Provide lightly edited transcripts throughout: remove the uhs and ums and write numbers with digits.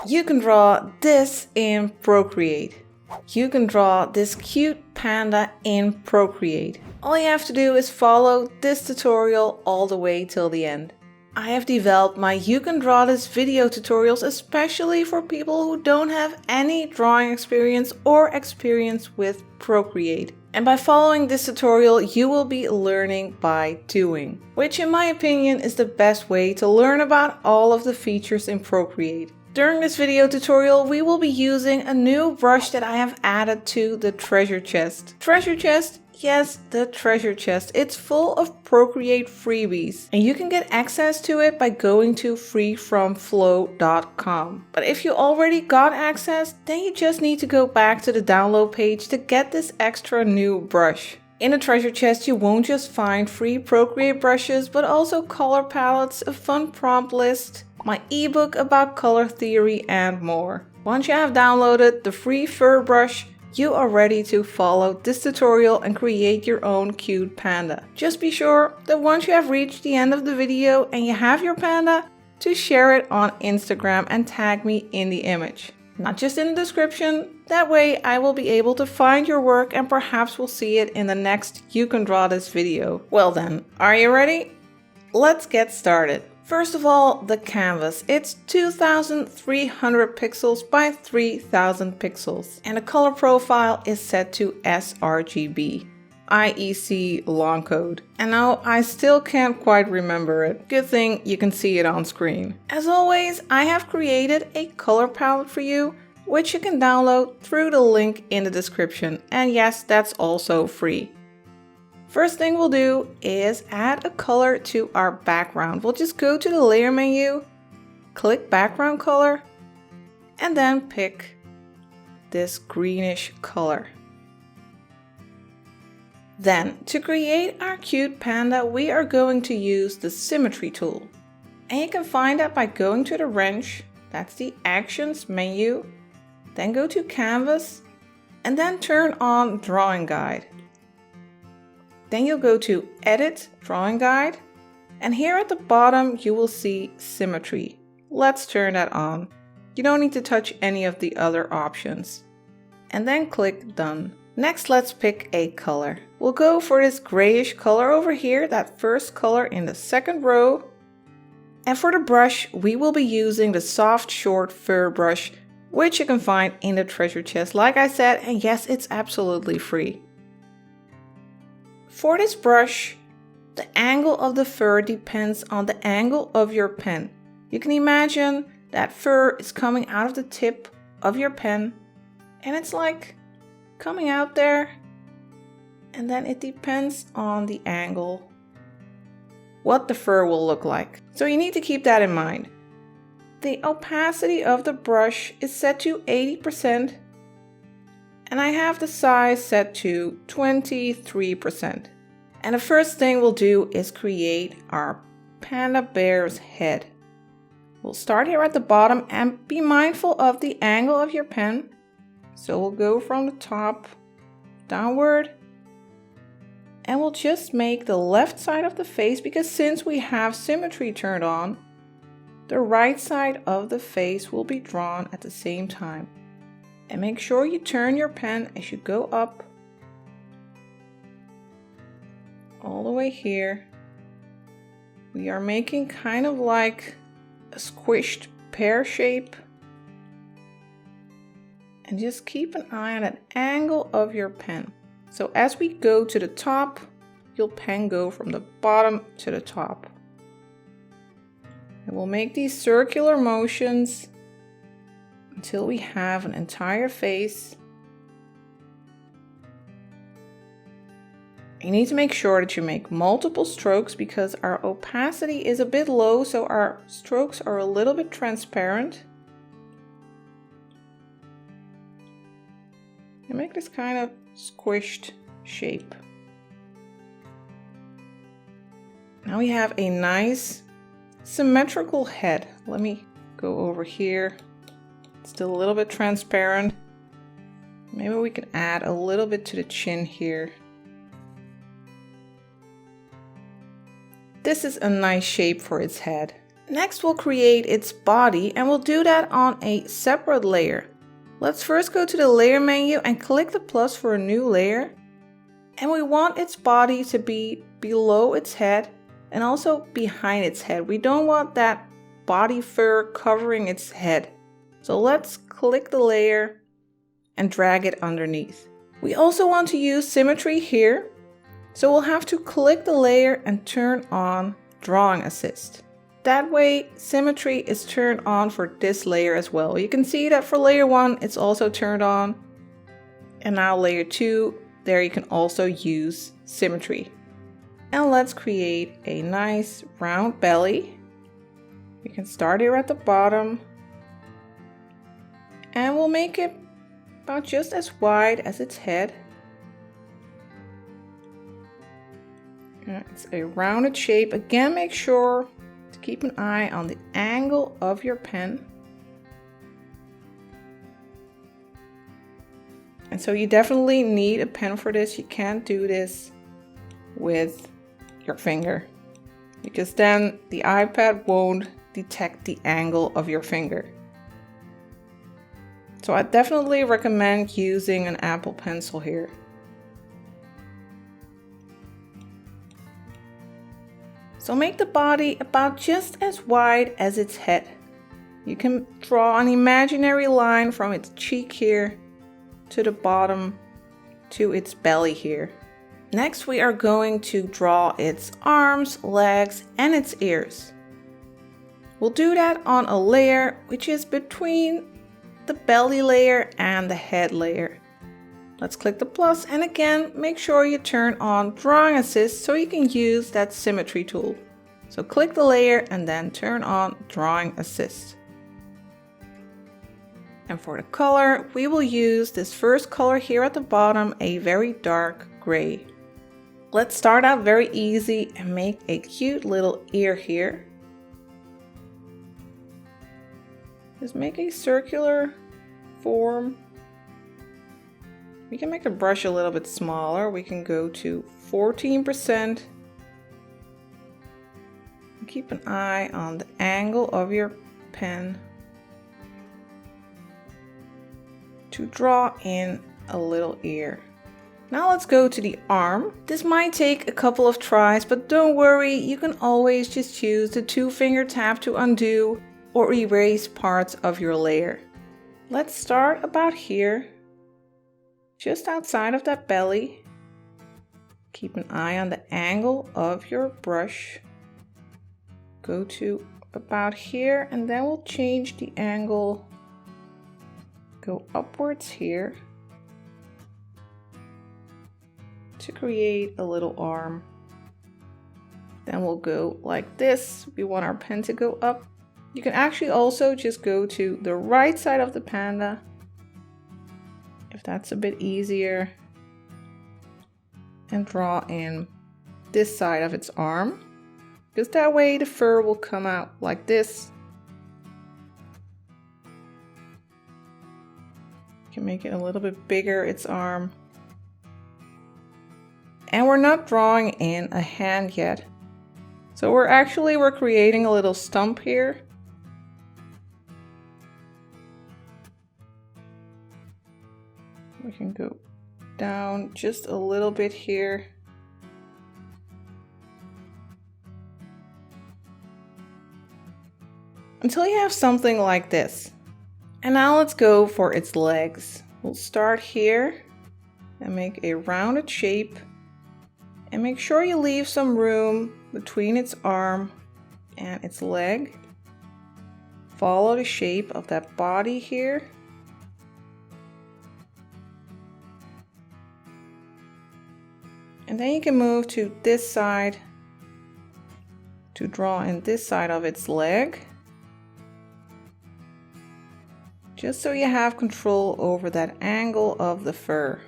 You can draw this in Procreate. You can draw this cute panda in Procreate. All you have to do is follow this tutorial all the way till the end. I have developed my You Can Draw This video tutorials especially for people who don't have any drawing experience or experience with Procreate. And by following this tutorial, you will be learning by doing, which in my opinion is the best way to learn about all of the features in Procreate. During this video tutorial, we will be using a new brush that I have added to the treasure chest. Treasure chest? Yes, the treasure chest. It's full of Procreate freebies and you can get access to it by going to FreeFromFlo.com. But if you already got access, then you just need to go back to the download page to get this extra new brush. In the treasure chest, you won't just find free Procreate brushes, but also color palettes, a fun prompt list, my ebook about color theory and more. Once you have downloaded the free fur brush, you are ready to follow this tutorial and create your own cute panda. Just be sure that once you have reached the end of the video and you have your panda, to share it on Instagram and tag me in the image. Not just in the description, that way I will be able to find your work and perhaps we'll see it in the next You Can Draw This video. Well then, are you ready? Let's get started. First of all, the canvas. It's 2300 pixels by 3000 pixels and the color profile is set to sRGB. IEC long code. And now I still can't quite remember it. Good thing you can see it on screen. As always, I have created a color palette for you, which you can download through the link in the description. And yes, that's also free. First thing we'll do is add a color to our background. We'll just go to the layer menu, click background color, and then pick this greenish color. Then, to create our cute panda, we are going to use the symmetry tool. And you can find that by going to the wrench, that's the actions menu, then go to canvas, and then turn on drawing guide. Then you'll go to edit drawing guide, and here at the bottom you will see symmetry. Let's turn that on. You don't need to touch any of the other options. And then click done. Next, let's pick a color. We'll go for this grayish color over here, that first color in the second row. And for the brush, we will be using the soft short fur brush, which you can find in the treasure chest, like I said, and yes, it's absolutely free. For this brush, the angle of the fur depends on the angle of your pen. You can imagine that fur is coming out of the tip of your pen and it's like coming out there, and then it depends on the angle what the fur will look like. So you need to keep that in mind. The opacity of the brush is set to 80%. And I have the size set to 23%. And the first thing we'll do is create our panda bear's head. We'll start here at the bottom and be mindful of the angle of your pen. So we'll go from the top downward. And we'll just make the left side of the face, because since we have symmetry turned on, the right side of the face will be drawn at the same time. And make sure you turn your pen as you go up all the way here. We are making kind of like a squished pear shape. And just keep an eye on an angle of your pen. So as we go to the top, your pen go from the bottom to the top. And we'll make these circular motions until we have an entire face. You need to make sure that you make multiple strokes because our opacity is a bit low, so our strokes are a little bit transparent. And make this kind of squished shape. Now we have a nice symmetrical head. Let me go over here. Still a little bit transparent. Maybe we can add a little bit to the chin here. This is a nice shape for its head. Next, we'll create its body, and we'll do that on a separate layer. Let's first go to the layer menu and click the plus for a new layer. And we want its body to be below its head and also behind its head. We don't want that body fur covering its head. So let's click the layer and drag it underneath. We also want to use symmetry here. So we'll have to click the layer and turn on drawing assist. That way symmetry is turned on for this layer as well. You can see that for layer 1 it's also turned on. And now layer 2, there you can also use symmetry. And let's create a nice round belly. We can start here at the bottom. And we'll make it about just as wide as its head. And it's a rounded shape. Again, make sure to keep an eye on the angle of your pen. And so you definitely need a pen for this. You can't do this with your finger, because then the iPad won't detect the angle of your finger. So I definitely recommend using an Apple Pencil here. So make the body about just as wide as its head. You can draw an imaginary line from its cheek here to the bottom to its belly here. Next, we are going to draw its arms, legs, and its ears. We'll do that on a layer which is between the belly layer and the head layer. Let's click the plus, and again, make sure you turn on drawing assist so you can use that symmetry tool. So click the layer and then turn on drawing assist. And for the color, we will use this first color here at the bottom, a very dark gray. Let's start out very easy and make a cute little ear here. Just make a circular form. We can make the brush a little bit smaller. We can go to 14%. Keep an eye on the angle of your pen to draw in a little ear. Now let's go to the arm. This might take a couple of tries, but don't worry, you can always just use the 2-finger tap to undo or erase parts of your layer. Let's start about here, just outside of that belly. Keep an eye on the angle of your brush. Go to about here, and then we'll change the angle. Go upwards here to create a little arm. Then we'll go like this. We want our pen to go up. You can actually also just go to the right side of the panda if that's a bit easier, and draw in this side of its arm, because that way the fur will come out like this. You can make it a little bit bigger, its arm. And we're not drawing in a hand yet. So we're creating a little stump here. We can go down just a little bit here. Until you have something like this. And now let's go for its legs. We'll start here and make a rounded shape. And make sure you leave some room between its arm and its leg. Follow the shape of that body here. And then you can move to this side to draw in this side of its leg. Just so you have control over that angle of the fur.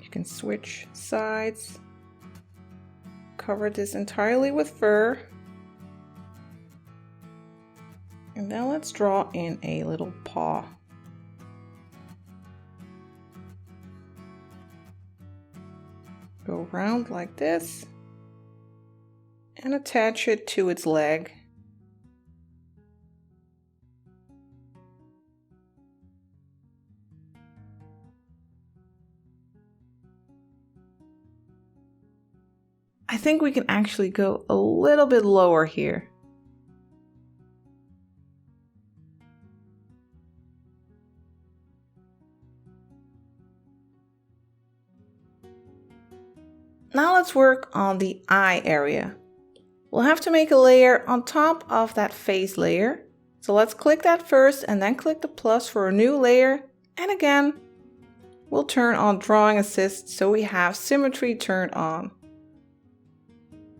You can switch sides. Cover this entirely with fur. And then let's draw in a little paw. Go around like this. and attach it to its leg. I think we can actually go a little bit lower here. Now let's work on the eye area. We'll have to make a layer on top of that face layer. So let's click that first and then click the plus for a new layer. And again, we'll turn on drawing assist so we have symmetry turned on.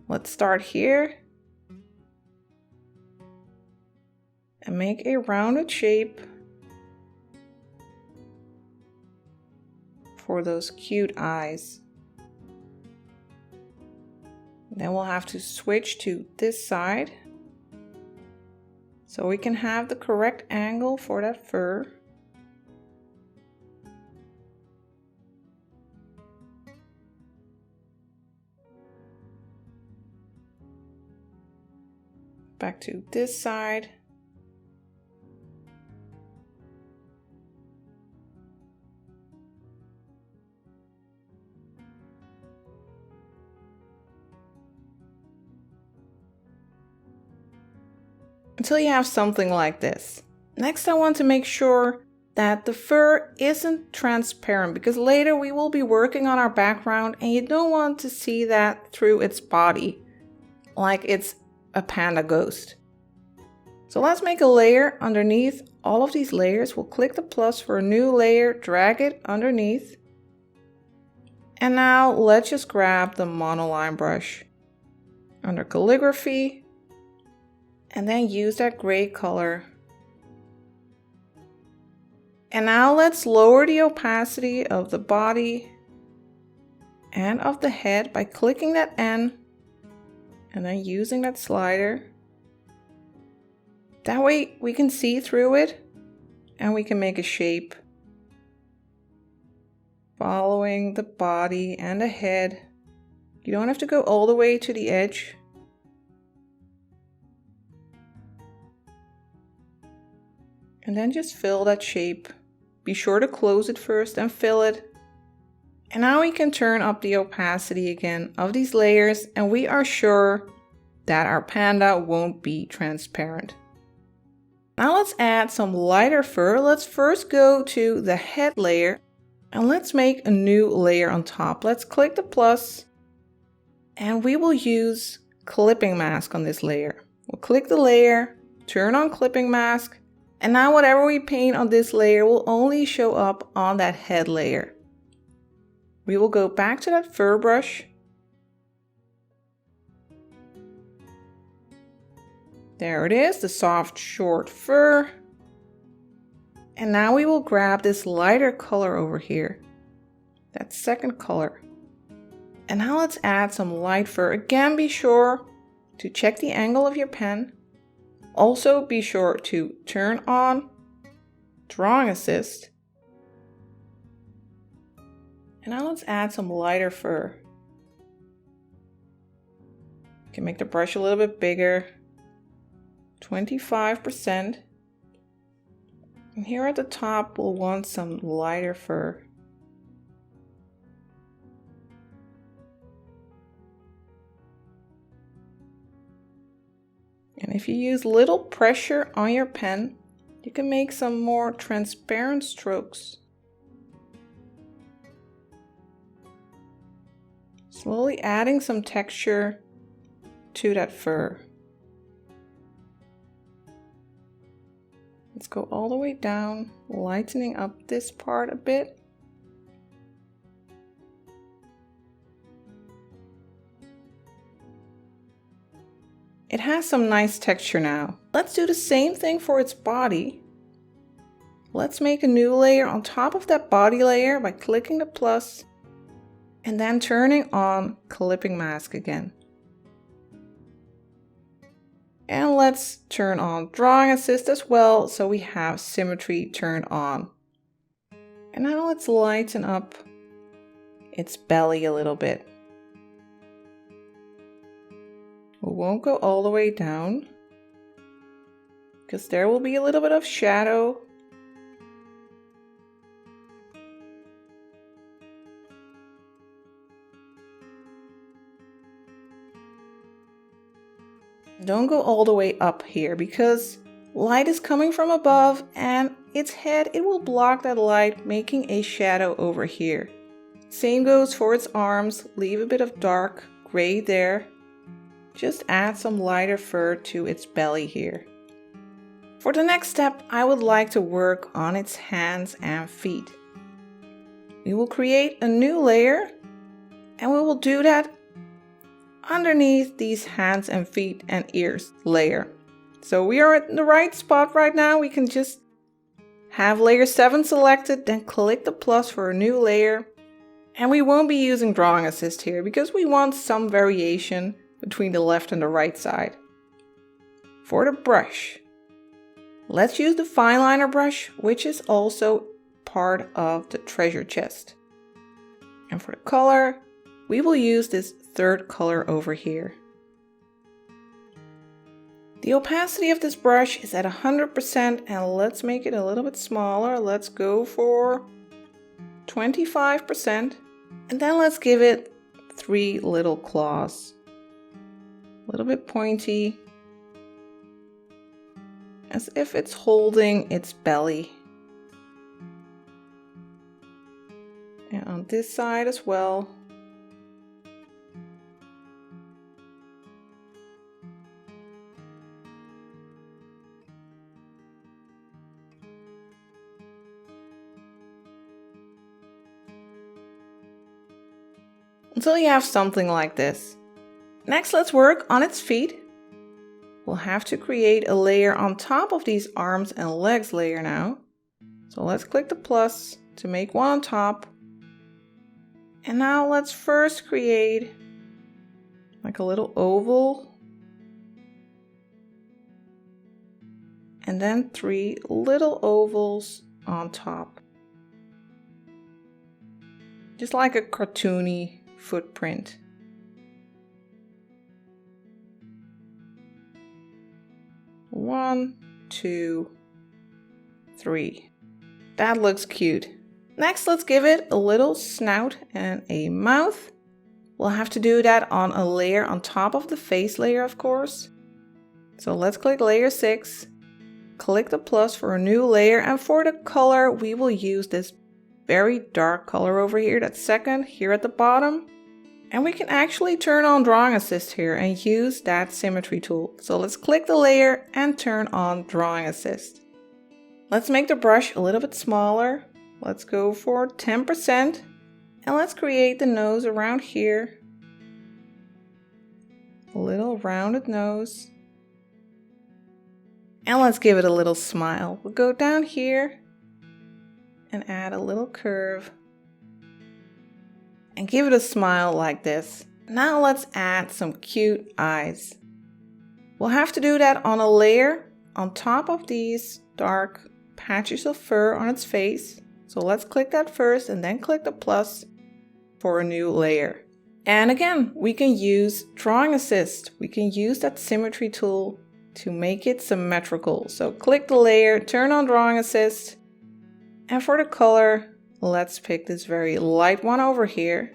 Let's start here and make a rounded shape for those cute eyes. Then we'll have to switch to this side so we can have the correct angle for that fur. Back to this side. Until you have something like this. Next, I want to make sure that the fur isn't transparent because later we will be working on our background and you don't want to see that through its body like it's a panda ghost. So let's make a layer underneath all of these layers. We'll click the plus for a new layer, drag it underneath. And now let's just grab the monoline brush under calligraphy and then use that gray color. And now let's lower the opacity of the body and of the head by clicking that N and then using that slider. That way we can see through it and we can make a shape following the body and the head. You don't have to go all the way to the edge. And then just fill that shape. Be sure to close it first and fill it. And now we can turn up the opacity again of these layers and we are sure that our panda won't be transparent. Now let's add some lighter fur. Let's first go to the head layer and let's make a new layer on top. Let's click the plus and we will use clipping mask on this layer. We'll click the layer, turn on clipping mask, and now whatever we paint on this layer will only show up on that head layer. We will go back to that fur brush. There it is, the soft short fur. And now we will grab this lighter color over here, that second color. And now let's add some light fur. Again, be sure to check the angle of your pen. Also be sure to turn on drawing assist. And now let's add some lighter fur. You can make the brush a little bit bigger, 25%. And here at the top, we'll want some lighter fur. And if you use little pressure on your pen, you can make some more transparent strokes. Slowly adding some texture to that fur. Let's go all the way down, lightening up this part a bit. It has some nice texture now. Let's do the same thing for its body. Let's make a new layer on top of that body layer by clicking the plus and then turning on clipping mask again. And let's turn on drawing assist as well so we have symmetry turned on. And now let's lighten up its belly a little bit. We won't go all the way down because there will be a little bit of shadow. Don't go all the way up here because light is coming from above and its head, it will block that light, making a shadow over here. Same goes for its arms. Leave a bit of dark gray there. Just add some lighter fur to its belly here. For the next step, I would like to work on its hands and feet. We will create a new layer and we will do that underneath these hands and feet and ears layer. So we are at the right spot right now. We can just have layer 7 selected, then click the plus for a new layer. And we won't be using drawing assist here because we want some variation between the left and the right side. For the brush, let's use the fine liner brush, which is also part of the treasure chest. And for the color, we will use this third color over here. The opacity of this brush is at 100% and let's make it a little bit smaller. Let's go for 25%. And then let's give it 3 little claws. A little bit pointy, as if it's holding its belly. And on this side as well. Until you have something like this. Next, let's work on its feet. We'll have to create a layer on top of these arms and legs layer now. So let's click the plus to make one on top. And now let's first create like a little oval. And then 3 little ovals on top. Just like a cartoony footprint. One, 2, 3. That looks cute. Next, let's give it a little snout and a mouth. We'll have to do that on a layer on top of the face layer, of course. So let's click layer 6, click the plus for a new layer, and for the color, we will use this very dark color over here, that second here at the bottom. And we can actually turn on drawing assist here and use that symmetry tool. So let's click the layer and turn on drawing assist. Let's make the brush a little bit smaller. Let's go for 10% and let's create the nose around here. A little rounded nose. And let's give it a little smile. We'll go down here and add a little curve. And give it a smile like this. Now let's add some cute eyes. We'll have to do that on a layer on top of these dark patches of fur on its face. So let's click that first and then click the plus for a new layer. And again, we can use drawing assist. We can use that symmetry tool to make it symmetrical. So click the layer, turn on drawing assist, and for the color, let's pick this very light one over here.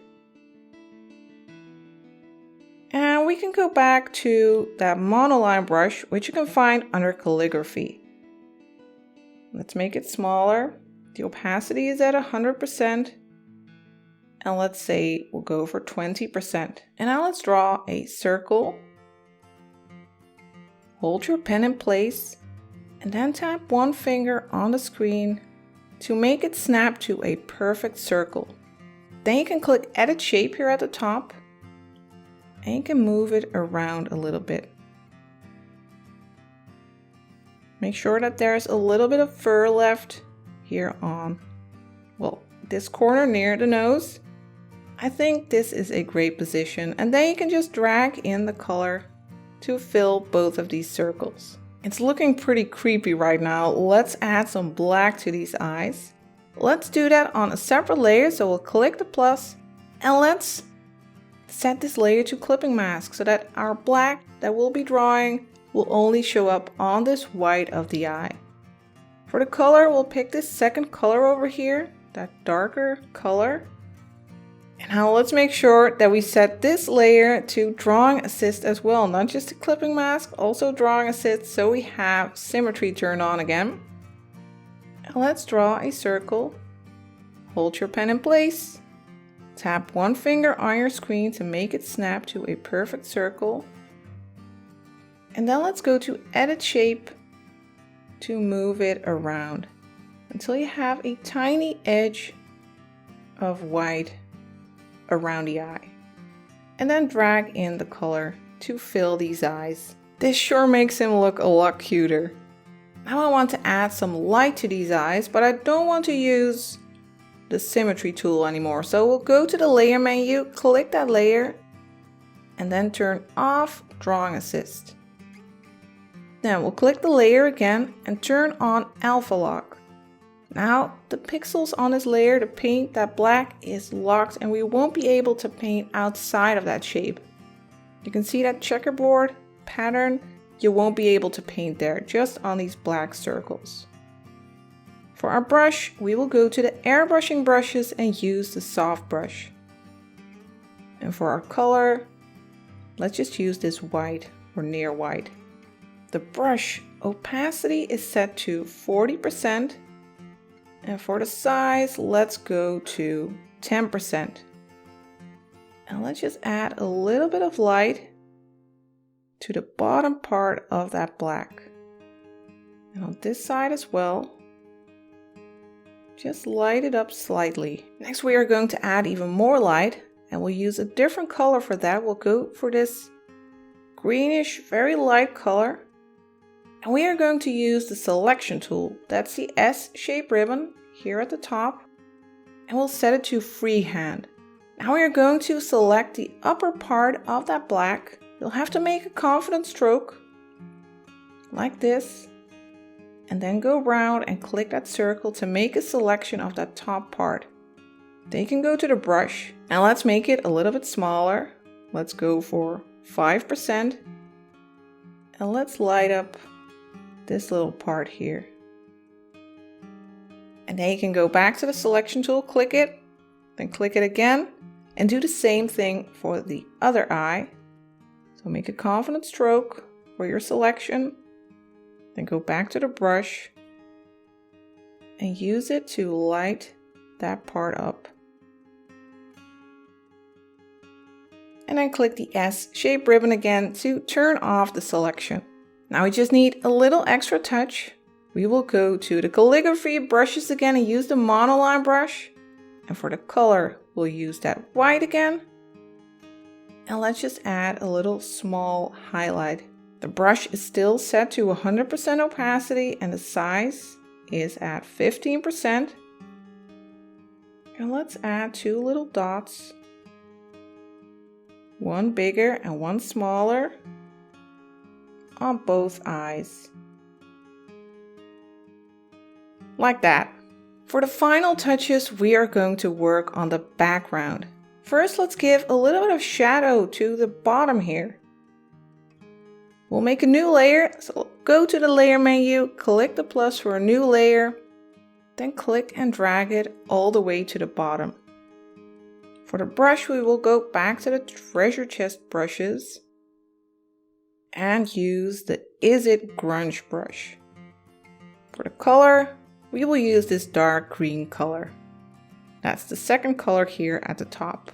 And we can go back to that monoline brush, which you can find under calligraphy. Let's make it smaller. The opacity is at 100%. And let's say we'll go for 20%. And now let's draw a circle. Hold your pen in place and then tap one finger on the screen to make it snap to a perfect circle. Then you can click Edit Shape here at the top and you can move it around a little bit. Make sure that there's a little bit of fur left here on, well, this corner near the nose. I think this is a great position, and then you can just drag in the color to fill both of these circles. It's looking pretty creepy right now. Let's add some black to these eyes. Let's do that on a separate layer, so we'll click the plus and let's set this layer to clipping mask so that our black that we'll be drawing will only show up on this white of the eye. For the color, we'll pick this second color over here, that darker color. And now let's make sure that we set this layer to drawing assist as well, not just the clipping mask, also drawing assist, so we have symmetry turned on again. And let's draw a circle. Hold your pen in place. Tap one finger on your screen to make it snap to a perfect circle. And then let's go to Edit Shape to move it around until you have a tiny edge of white around the eye. And then drag in the color to fill these eyes. This sure makes him look a lot cuter. Now I want to add some light to these eyes, but I don't want to use the symmetry tool anymore. So we'll go to the layer menu, click that layer, and then turn off drawing assist. Then we'll click the layer again and turn on alpha lock. Now the pixels on this layer to paint that black is locked and we won't be able to paint outside of that shape. You can see that checkerboard pattern, you won't be able to paint there, just on these black circles. For our brush, we will go to the airbrushing brushes and use the soft brush. And for our color, let's just use this white or near white. The brush opacity is set to 40%. And for the size, let's go to 10%. And let's just add a little bit of light to the bottom part of that black. And on this side as well. Just light it up slightly. Next we are going to add even more light and we'll use a different color for that. We'll go for this greenish, very light color. And we are going to use the selection tool. That's the S-shaped ribbon here at the top. And we'll set it to freehand. Now we are going to select the upper part of that black. You'll have to make a confident stroke like this. And then go around and click that circle to make a selection of that top part. Then you can go to the brush. Now let's make it a little bit smaller. Let's go for 5%. And let's light up this little part here. And then you can go back to the selection tool, click it, then click it again, and do the same thing for the other eye. So make a confident stroke for your selection. Then go back to the brush and use it to light that part up. And then click the S-shaped ribbon again to turn off the selection. Now we just need a little extra touch. We will go to the calligraphy brushes again and use the monoline brush. And for the color, we'll use that white again. And let's just add a little small highlight. The brush is still set to 100% opacity and the size is at 15%. And let's add two little dots. One bigger and one smaller on both eyes. Like that. For the final touches, we are going to work on the background. First, let's give a little bit of shadow to the bottom here. We'll make a new layer, so go to the layer menu, click the plus for a new layer, then click and drag it all the way to the bottom. For the brush, we will go back to the treasure chest brushes and use the Is It Grunge brush. For the color, we will use this dark green color. That's the second color here at the top.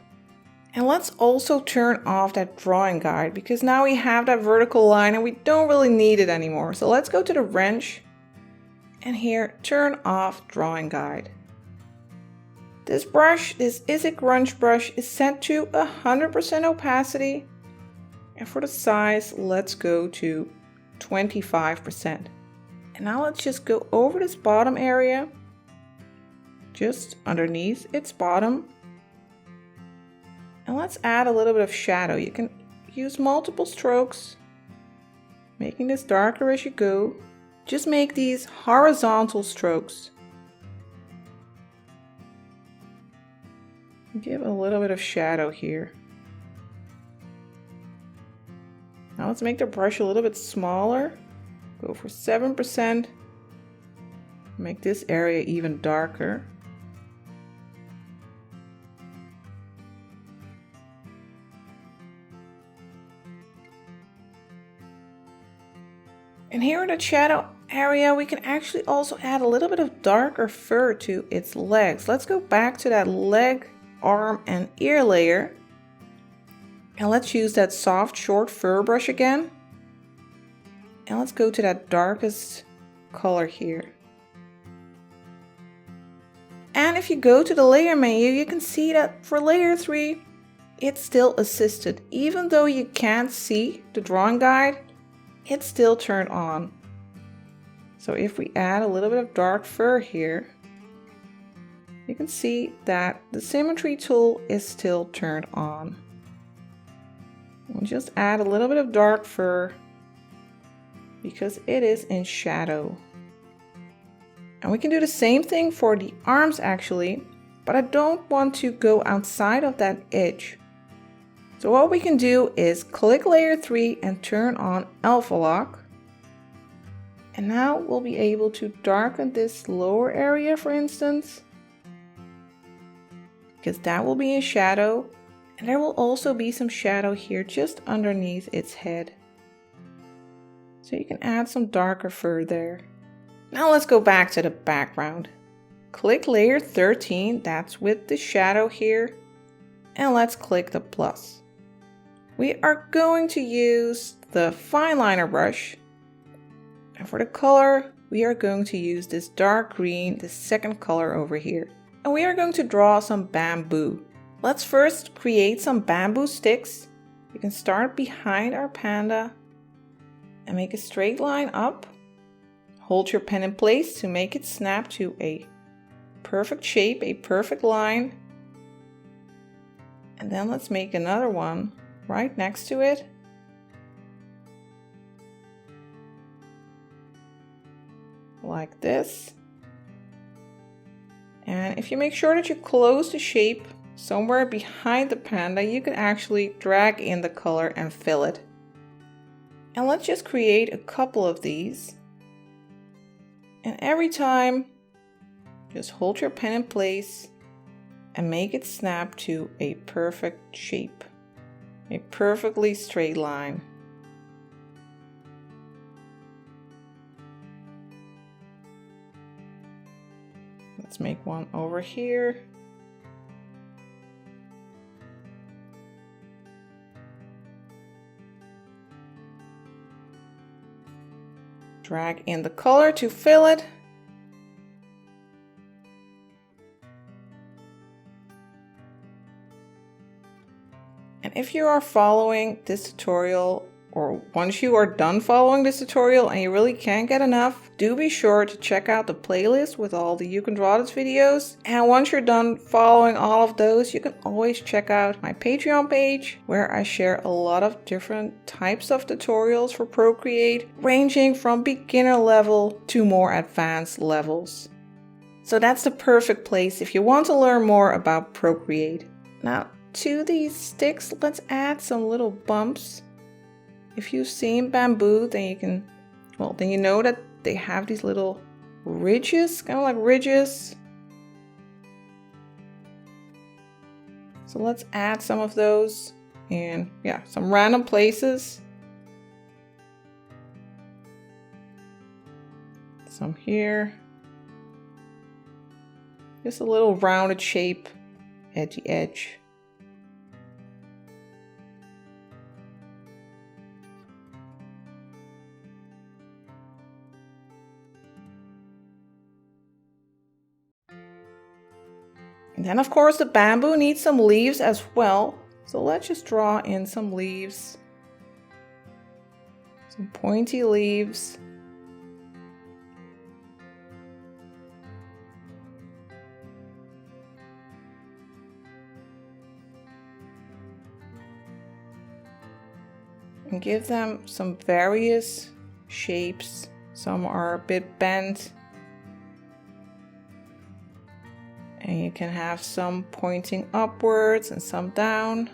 And let's also turn off that drawing guide because now we have that vertical line and we don't really need it anymore. So let's go to the wrench and here turn off drawing guide. This brush, this Is It Grunge brush, is set to 100% opacity. And for the size, let's go to 25%. And now let's just go over this bottom area, just underneath its bottom. And let's add a little bit of shadow. You can use multiple strokes, making this darker as you go. Just make these horizontal strokes. Give a little bit of shadow here. Now let's make the brush a little bit smaller. Go for 7%. Make this area even darker. And here in the shadow area, we can actually also add a little bit of darker fur to its legs. Let's go back to that leg, arm, and ear layer. And let's use that soft, short fur brush again. And let's go to that darkest color here. And if you go to the layer menu, you can see that for layer 3, it's still assisted. Even though you can't see the drawing guide, it's still turned on. So if we add a little bit of dark fur here, you can see that the symmetry tool is still turned on. We'll just add a little bit of dark fur because it is in shadow. And we can do the same thing for the arms actually, but I don't want to go outside of that edge. So what we can do is click layer 3 and turn on alpha lock. And now we'll be able to darken this lower area, for instance, because that will be in shadow. And there will also be some shadow here just underneath its head. So you can add some darker fur there. Now let's go back to the background. Click layer 13, that's with the shadow here. And let's click the plus. We are going to use the fine liner brush. And for the color, we are going to use this dark green, the second color over here. And we are going to draw some bamboo. Let's first create some bamboo sticks. You can start behind our panda and make a straight line up. Hold your pen in place to make it snap to a perfect shape, a perfect line. And then let's make another one right next to it. Like this. And if you make sure that you close the shape somewhere behind the panda, you can actually drag in the color and fill it. And let's just create a couple of these. And every time, just hold your pen in place and make it snap to a perfect shape, a perfectly straight line. Let's make one over here. Drag in the color to fill it. And if you are following this tutorial, or once you are done following this tutorial and you really can't get enough, do be sure to check out the playlist with all the You Can Draw This videos. And once you're done following all of those, you can always check out my Patreon page, where I share a lot of different types of tutorials for Procreate, ranging from beginner level to more advanced levels. So that's the perfect place if you want to learn more about Procreate. Now, to these sticks, let's add some little bumps. If you've seen bamboo, then you know that they have these little ridges, kind of like ridges. So let's add some of those, and yeah, some random places. Some here. Just a little rounded shape at the edge. And then of course the bamboo needs some leaves as well. So let's just draw in some leaves. Some pointy leaves. And give them some various shapes. Some are a bit bent. And you can have some pointing upwards and some down.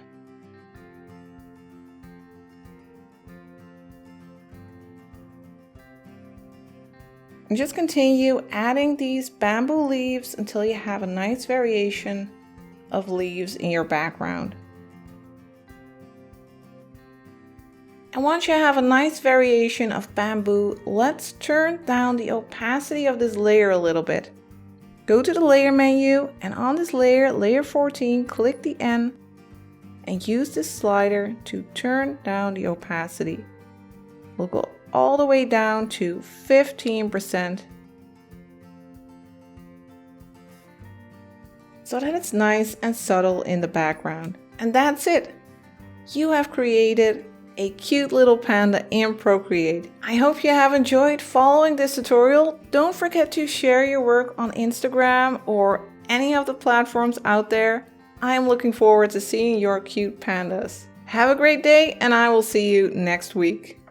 And just continue adding these bamboo leaves until you have a nice variation of leaves in your background. And once you have a nice variation of bamboo, let's turn down the opacity of this layer a little bit. Go to the layer menu, and on this layer, layer 14, click the N and use this slider to turn down the opacity. We'll go all the way down to 15% so that it's nice and subtle in the background. And that's it. You have created a cute little panda in Procreate. I hope you have enjoyed following this tutorial. Don't forget to share your work on Instagram or any of the platforms out there. I am looking forward to seeing your cute pandas. Have a great day, and I will see you next week.